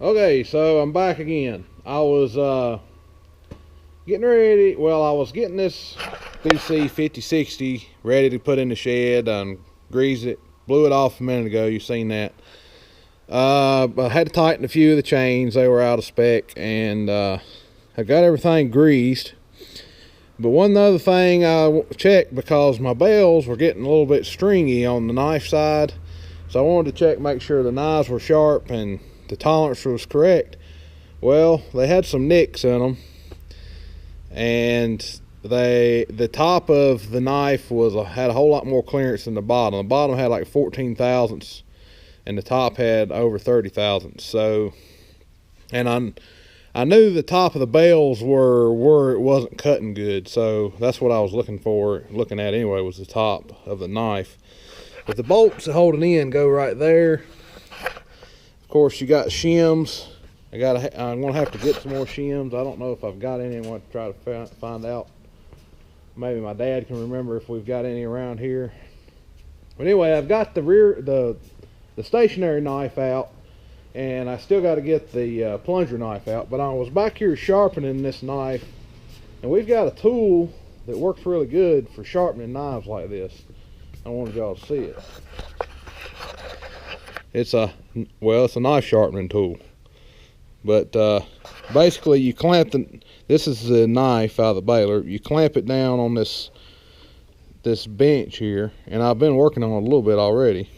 Okay, so I'm back again. I was getting ready. Well, I was getting this BC5060 ready to put in the shed. Greased it, blew it off a minute ago. You've seen that. I had to tighten a few of the chains. They were out of spec, and I got everything greased. But one other thing I checked, because my bells were getting a little bit stringy on the knife side, so I wanted to check, make sure the knives were sharp and the tolerance was correct. Well, they had some nicks in them, and the top of the knife had a whole lot more clearance than the bottom. The bottom had like 14 thousandths, and the top had over 30 thousandths. So, and I knew the top of the bells were where it wasn't cutting good, so that's what I was looking at anyway, was the top of the knife. But the bolts that hold it in go right there. Of course, you got shims. I'm gonna have to get some more shims. I don't know if I've got any. I want to try to find out. Maybe my dad can remember if we've got any around here. But anyway, I've got the stationary knife out, and I still got to get the plunger knife out. But I was back here sharpening this knife, and we've got a tool that works really good for sharpening knives like this. I wanted y'all to see it. It's a knife sharpening tool, but basically you clamp this is the knife out of the baler. You clamp it down on this bench here, and I've been working on it a little bit already.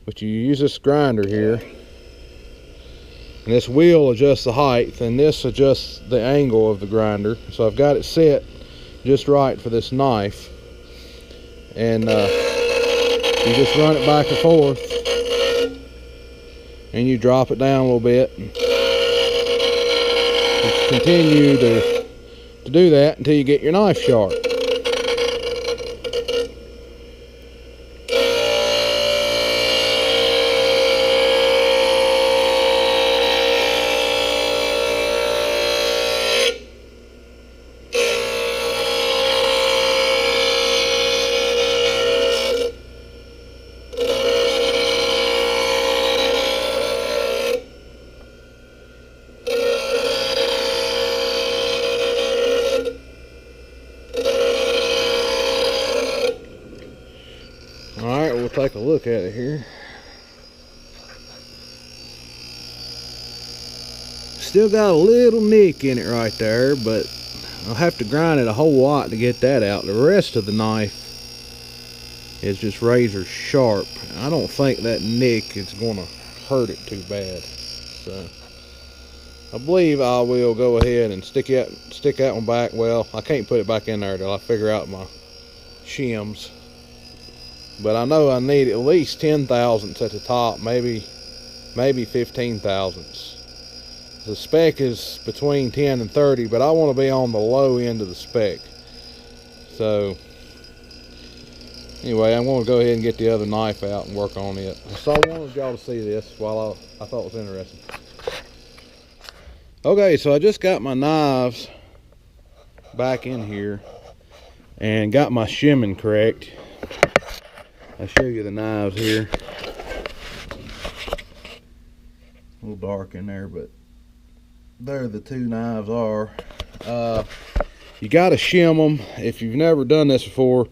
But you use this grinder here, and this wheel adjusts the height, and this adjusts the angle of the grinder. So I've got it set just right for this knife, and you just run it back and forth, and you drop it down a little bit, and just continue to do that until you get your knife sharp. Alright, we'll take a look at it here. Still got a little nick in it right there, but I'll have to grind it a whole lot to get that out. The rest of the knife is just razor sharp. I don't think that nick is going to hurt it too bad. So I believe I will go ahead and stick that one back. Well, I can't put it back in there till I figure out my shims. But I know I need at least 10 thousandths at the top, maybe 15 thousandths. The spec is between 10 and 30, but I want to be on the low end of the spec. So anyway, I'm going to go ahead and get the other knife out and work on it. So I wanted y'all to see this while I thought it was interesting. Okay, so I just got my knives back in here and got my shimming correct. I'll show you the knives here. A little dark in there, but there the two knives are. You got to shim them. If you've never done this before,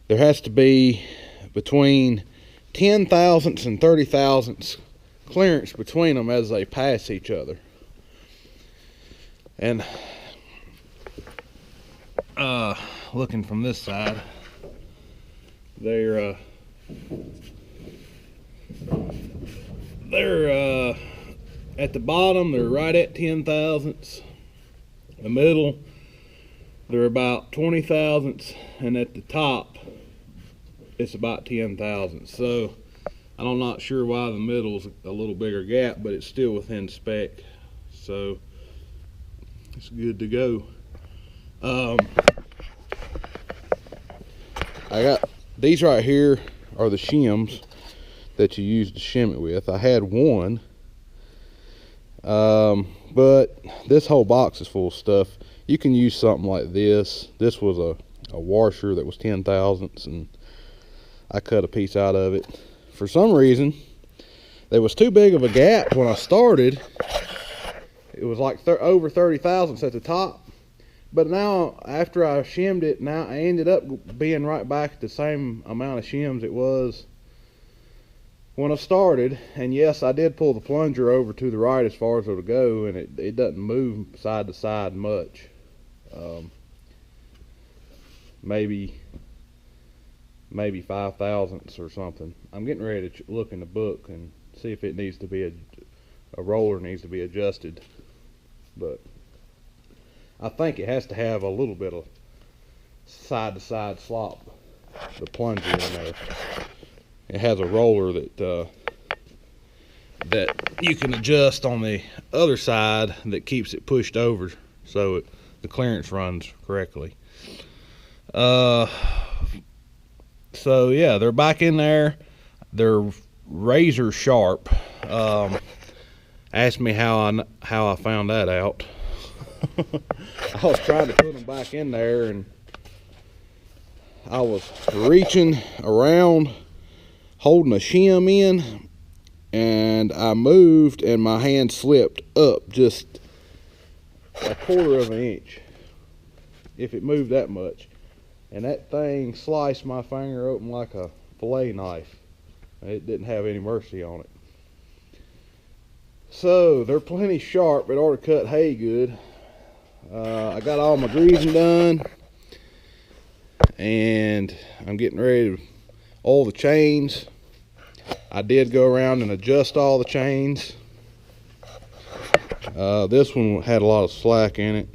there has to be between 10 thousandths and 30 thousandths clearance between them as they pass each other. And looking from this side, they're at the bottom, they're right at 10 thousandths. The middle, they're about 20 thousandths, and at the top, it's about 10 thousandths. So I'm not sure why the middle's a little bigger gap, but it's still within spec. So it's good to go. I got these right here are the shims that you use to shim it with. I had one, but this whole box is full of stuff. You can use something like this. This was a washer that was 10 thousandths, and I cut a piece out of it. For some reason, there was too big of a gap when I started. It was like over 30 thousandths at the top. But now, after I shimmed it, now I ended up being right back at the same amount of shims it was when I started. And yes, I did pull the plunger over to the right as far as it'll go, and it doesn't move side to side much. Maybe 5 thousandths or something. I'm getting ready to look in the book and see if it needs to be a roller needs to be adjusted. But I think it has to have a little bit of side to side slop, the plunger in there. It has a roller that you can adjust on the other side that keeps it pushed over so the clearance runs correctly. So yeah, they're back in there. They're razor sharp. Ask me how I found that out. I was trying to put them back in there, and I was reaching around, holding a shim in, and I moved, and my hand slipped up just a quarter of an inch, if it moved that much. And that thing sliced my finger open like a fillet knife. It didn't have any mercy on it. So they're plenty sharp. It ought to cut hay good. I got all my greasing done, and I'm getting ready to oil the chains. I did go around and adjust all the chains. This one had a lot of slack in it.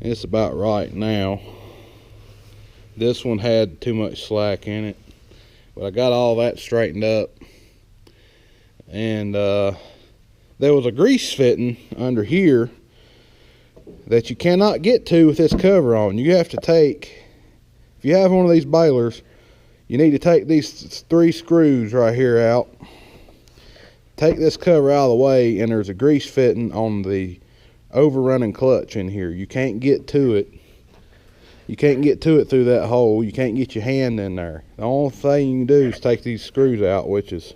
It's about right now. This one had too much slack in it, but I got all that straightened up. And there was a grease fitting under here that you cannot get to with this cover on. You have to take, if you have one of these balers, you need to take these 3 screws right here out, take this cover out of the way, and there's a grease fitting on the overrunning clutch in here. You can't get to it. You can't get to it through that hole. You can't get your hand in there. The only thing you can do is take these screws out, which is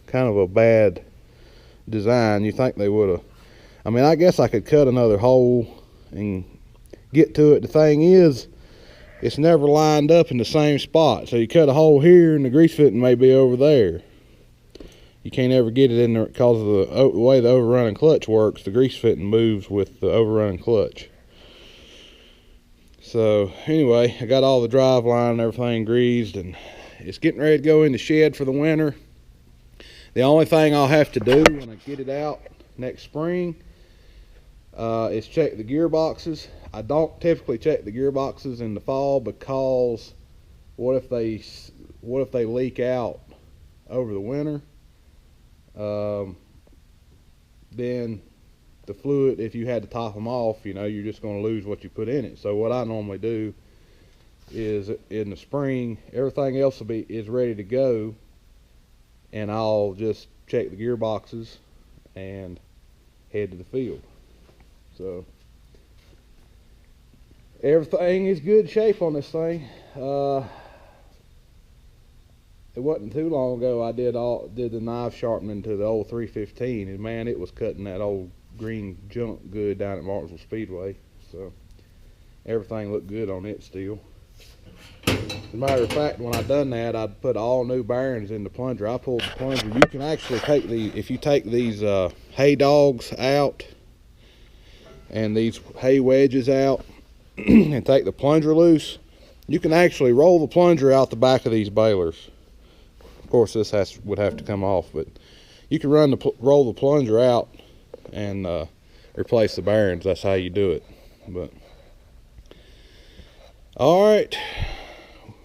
kind of a bad design. You think they would have, I mean, I guess I could cut another hole and get to it. The thing is, it's never lined up in the same spot. So you cut a hole here and the grease fitting may be over there. You can't ever get it in there because of the way the overrunning clutch works. The grease fitting moves with the overrunning clutch. So anyway, I got all the drive line and everything greased, and it's getting ready to go in the shed for the winter. The only thing I'll have to do when I get it out next spring is check the gearboxes. I don't typically check the gearboxes in the fall because what if they leak out over the winter? Then the fluid, if you had to top them off, you know, you're just going to lose what you put in it. So what I normally do is in the spring, everything else is ready to go, and I'll just check the gearboxes and head to the field. So everything is good shape on this thing. It wasn't too long ago I did the knife sharpening to the old 315, and man, it was cutting that old green junk good down at Martinsville Speedway. So everything looked good on it still. As a matter of fact, when I done that, I put all new bearings in the plunger. I pulled the plunger. You can actually take if you take these hay dogs out and these hay wedges out and take the plunger loose, you can actually roll the plunger out the back of these balers. Of course, this would have to come off, but you can roll the plunger out and replace the bearings. That's how you do it. But all right,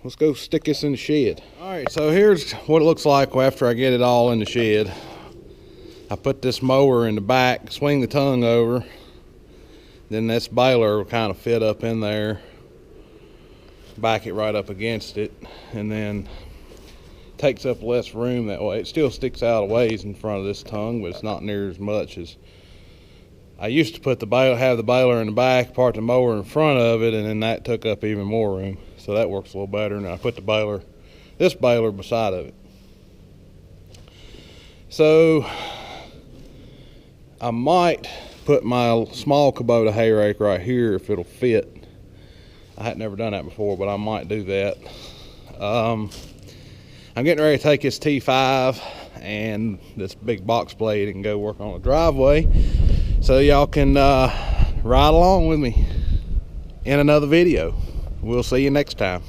let's go stick this in the shed. All right, so here's what it looks like after I get it all in the shed. I put this mower in the back, swing the tongue over, then this baler will kind of fit up in there, back it right up against it, and then takes up less room that way. It still sticks out a ways in front of this tongue, but it's not near as much as I used to put have the baler in the back, part the mower in front of it, and then that took up even more room. So that works a little better. And I put this baler beside of it. So I might put my small Kubota hay rake right here if it'll fit. I had never done that before, but I might do that. I'm getting ready to take this T5 and this big box blade and go work on a driveway, so y'all can ride along with me in another video. We'll see you next time.